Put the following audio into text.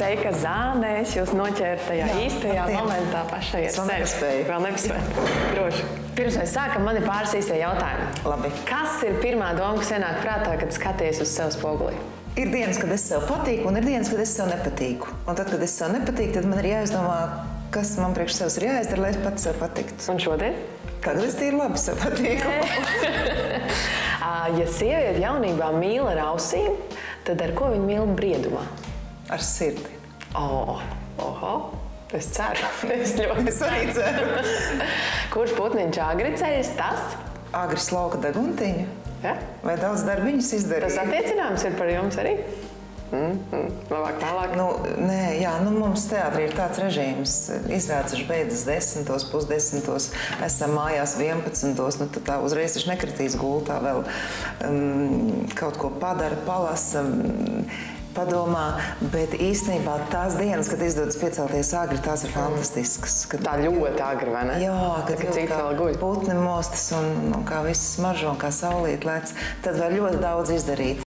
Seika zānēs jūs noķērat tajā īstajā momentā pašai ar sevi. Vēl nepaspēju. Droši. Pirms mēs sākam, man ir pāris īstie jautājumi. Labi. Kas ir pirmā doma, kas ienāk prātā, kad skaties uz sev spogulī? Ir dienas, kad es sev patīku, un ir dienas, kad es sev nepatīku. Un tad, kad es sev nepatīku, tad man ir jāizdomā, kas man priekš sevis ir jāizdara, lai es pats sev patiktu. Un šodien? Tagad es tīri labi sev patīku. Ja sieviete jaunībā mīl ar ausīm, tad ar ko viņa mīl briedumā? Ar sirdi. Oho, es ceru. Es ļoti arī ceru. Kurš putniņš agri ceļas, tas? Agri slauka deguntiņu. Ja? Vai daudz darbiņus izdarīja? Tas attiecinājums ir par jums arī? Labāk, tālāk. Mums teātrī ir tāds režīms. Izrādes beidzas 10, pusdesmitos, esam mājās 11. Tad tā uzreiz taču nekritīs gultā vēl kaut ko padara, palasa, padomā. Bet īstenībā tās dienas, kad izdodas piecelties agri, tās ir fantastiskas. Tā ļoti agri, vai ne? Jā, kad cik vēl guļ. Putni mostas un kā viss smaržo, kā saulīt lēc, tad var ļoti daudz izdarīt.